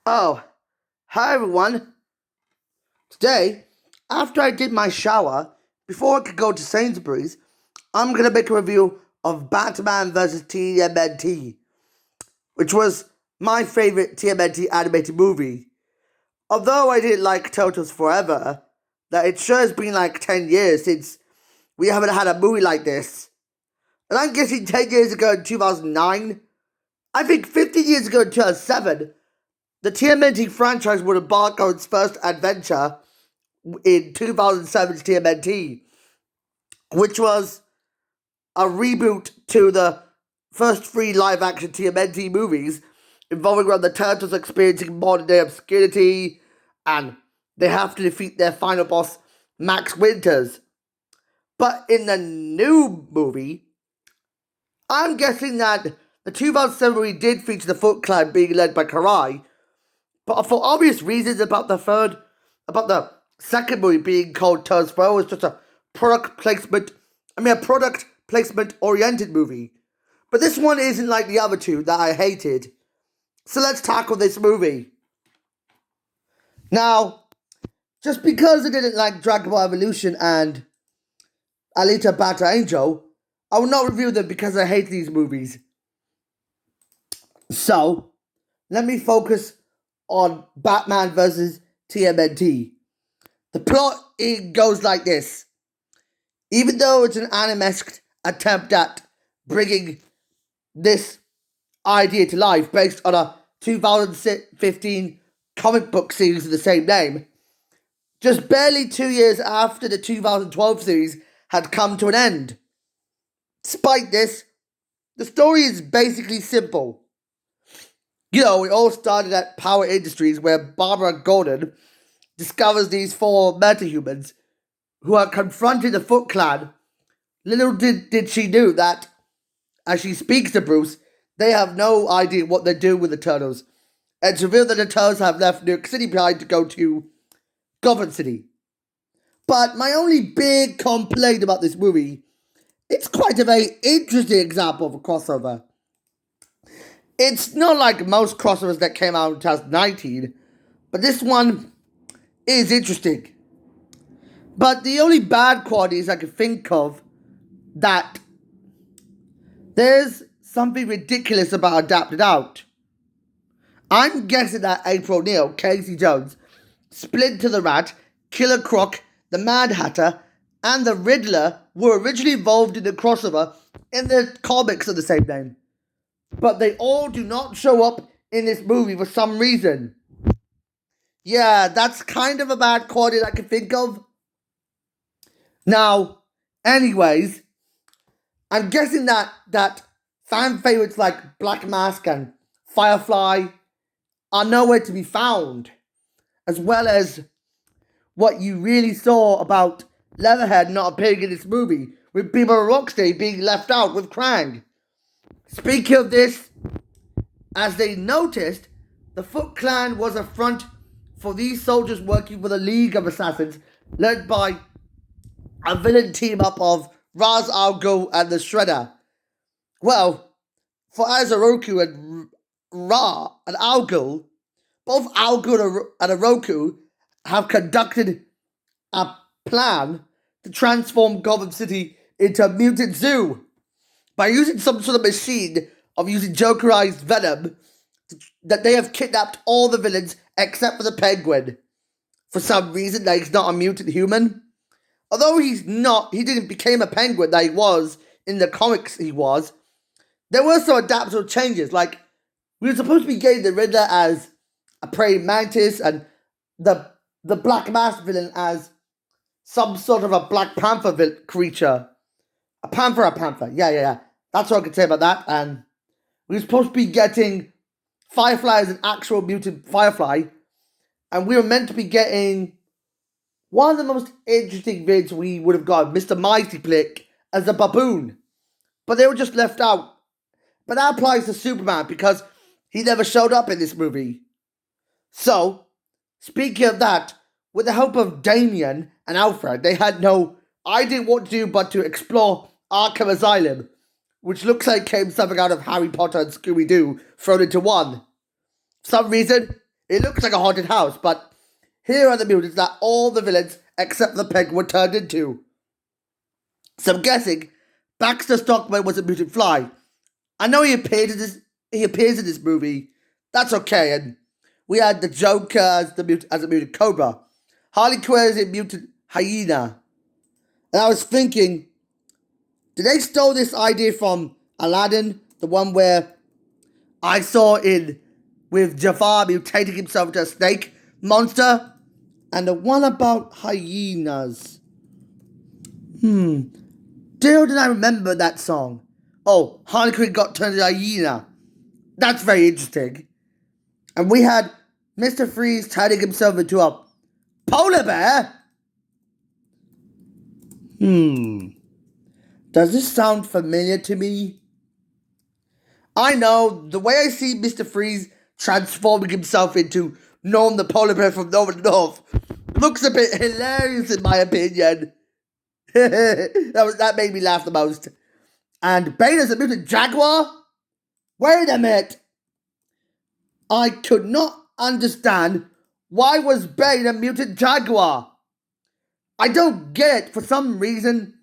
Oh, hi everyone. Today, after I did my shower, before I could go to Sainsbury's, I'm gonna make a review of Batman vs TMNT, which was my favorite TMNT animated movie. Although I didn't like Turtles forever, that it sure has been like 10 years since we haven't had a movie like this. And I'm guessing 10 years ago in 2009, I think 15 years ago in 2007, the TMNT franchise would embark on its first adventure in 2007's TMNT, which was a reboot to the first three live-action TMNT movies, involving around the Turtles experiencing modern-day obscurity, and they have to defeat their final boss, Max Winters. But in the new movie, I'm guessing that the 2007 movie did feature the Foot Clan being led by Karai, but for obvious reasons about the second movie being called Turtles Forever was just a product placement oriented movie. But this one isn't like the other two that I hated. So let's tackle this movie. Now, just because I didn't like Dragon Ball Evolution and Alita Battle Angel, I will not review them because I hate these movies. So, let me focus on Batman vs. TMNT. The plot, it goes like this. Even though it's an animesque attempt at bringing this idea to life based on a 2015 comic book series of the same name, just barely 2 years after the 2012 series had come to an end. Despite this, the story is basically simple. It all started at Power Industries, where Barbara Gordon discovers these four metahumans who are confronting the Foot Clan. Little did she know that, as she speaks to Bruce, they have no idea what they're doing with the Turtles, and it's revealed that the Turtles have left New York City behind to go to Gotham City. But my only big complaint about this movie, it's quite a very interesting example of a crossover. It's not like most crossovers that came out in 2019, but this one is interesting. But the only bad qualities I can think of, that there's something ridiculous about Adapted Out. I'm guessing that April O'Neil, Casey Jones, Splinter the Rat, Killer Croc, the Mad Hatter, and the Riddler were originally involved in the crossover in the comics of the same name. But they all do not show up in this movie for some reason. Yeah, that's kind of a bad quality I can think of. Now, anyways, I'm guessing that fan favorites like Black Mask and Firefly are nowhere to be found, as well as what you really saw about Leatherhead not appearing in this movie, with Bebop and Rocksteady being left out with Krang. Speaking of this, as they noticed, the Foot Clan was a front for these soldiers working for the League of Assassins, led by a villain team-up of Ra's al Ghul and the Shredder. Well, for Azaroku and Ra and Al Ghul, both Al Ghul and Oroku have conducted a plan to transform Gotham City into a mutant zoo by using some sort of machine of using Jokerized venom that they have kidnapped all the villains except for the Penguin. For some reason, that he's not a mutant human. Although he didn't become a penguin that he was in the comics he was, there were some adaptable changes, like we were supposed to be getting the Riddler as a praying mantis and the Black Mask villain as some sort of a Black Panther creature. A panther. Yeah. That's what I could say about that. And we were supposed to be getting Firefly as an actual mutant Firefly, and we were meant to be getting one of the most interesting vids we would have got, Mr. Mighty Plick, as a baboon. But they were just left out. But that applies to Superman because he never showed up in this movie. So, speaking of that, with the help of Damien and Alfred, they had no idea what to do but to explore Arkham Asylum, which looks like came something out of Harry Potter and Scooby-Doo thrown into one. For some reason, It looks like a haunted house, but here are the mutants that all the villains except the pig were turned into. So I'm guessing Baxter Stockman was a mutant fly. I know he appears in this movie. That's okay. And we had the Joker as a mutant cobra. Harley Quinn is a mutant hyena. And I was thinking, did they steal this idea from Aladdin? The one where I saw in with Jafar mutating himself into a snake monster? And the one about hyenas. Still did I remember that song? Oh, Harley Quinn got turned into a hyena. That's very interesting. And we had Mr. Freeze turning himself into a polar bear? Does this sound familiar to me? I know, the way I see Mr. Freeze transforming himself into Norm the polar bear from Northern North looks a bit hilarious in my opinion. That made me laugh the most. And Beta's a mutant jaguar? Wait a minute. I could not understand why was Bane a mutant jaguar. I don't get it for some reason.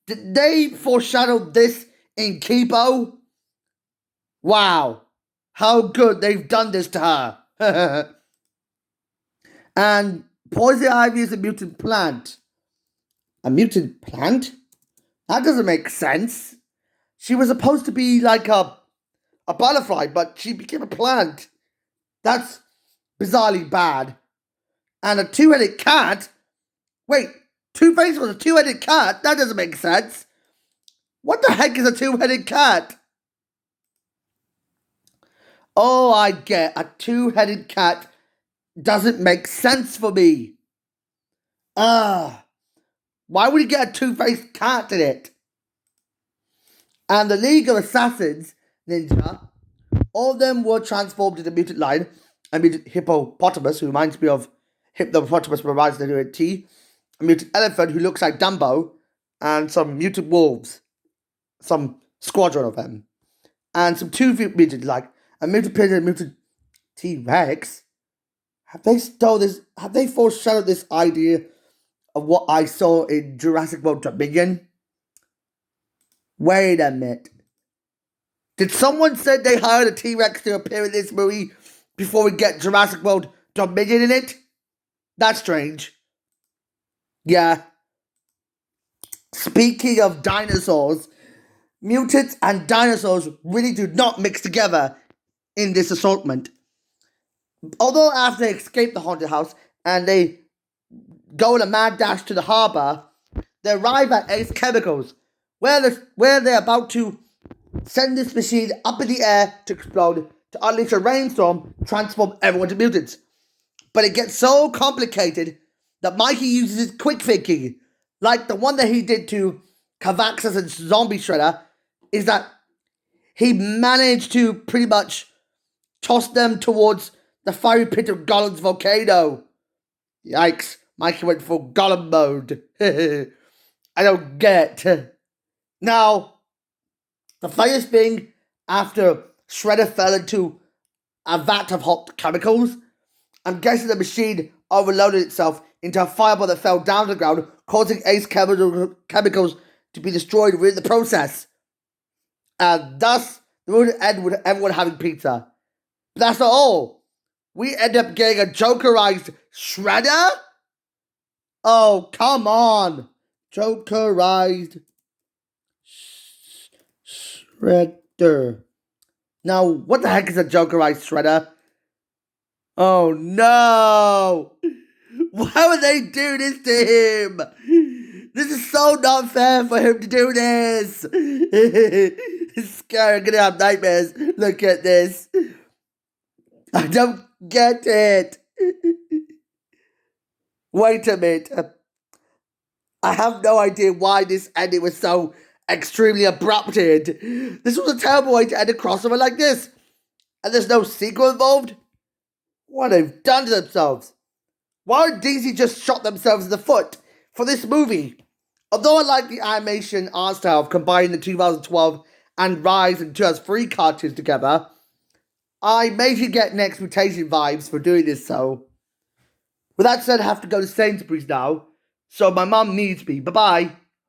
Did they foreshadow this in Kipo? Wow. How good they've done this to her. And Poison Ivy is a mutant plant. A mutant plant? That doesn't make sense. She was supposed to be like a butterfly, but she became a plant. That's bizarrely bad. And a two-headed cat? Wait, Two-Face was a two-headed cat? That doesn't make sense. What the heck is a two-headed cat? Oh, I get a two-headed cat doesn't make sense for me. Why would you get a two-faced cat in it? And the League of Assassins Ninja, all of them were transformed into mutant lion and mutant hippopotamus, who reminds me of hippopotamus from Rise of the TMNT, a mutant elephant who looks like Dumbo, and some mutant wolves, some squadron of them, and some two mutants like a mutant pigeon and a mutant T-Rex. Have they foreshadowed this idea of what I saw in Jurassic World Dominion? Wait a minute. Did someone say they hired a T-Rex to appear in this movie before we get Jurassic World Dominion in it? That's strange. Yeah. Speaking of dinosaurs, mutants and dinosaurs really do not mix together in this assortment. Although after they escape the haunted house and they go in a mad dash to the harbour, they arrive at Ace Chemicals, where they're about to send this machine up in the air to explode, to unleash a rainstorm, transform everyone to mutants. But it gets so complicated that Mikey uses his quick thinking, like the one that he did to Cavaxus and Zombie Shredder, is that he managed to pretty much toss them towards the fiery pit of Gollum's volcano. Yikes, Mikey went full Gollum mode. I don't get it. Now, the funniest thing, after Shredder fell into a vat of hot chemicals, I'm guessing the machine overloaded itself into a fireball that fell down to the ground, causing Ace Chemicals to be destroyed within the process. And thus, the movie would end with everyone having pizza. But that's not all. We end up getting a Jokerized Shredder? Oh, come on. Jokerized Shredder. Now, what the heck is a Jokerized Shredder? Oh no! Why would they do this to him? This is so not fair for him to do this. It's scary. I'm gonna have nightmares. Look at this. I don't get it. Wait a minute. I have no idea why this ending was so extremely abrupted. This was a terrible way to end a crossover like this. And there's no sequel involved? What they've done to themselves. Why did DC just shot themselves in the foot for this movie? Although I like the animation art style of combining the 2012 and Rise and 2003 cartoons together, I majorly get an exploitation vibes for doing this, so. With that said, I have to go to Sainsbury's now, so my mum needs me. Bye bye.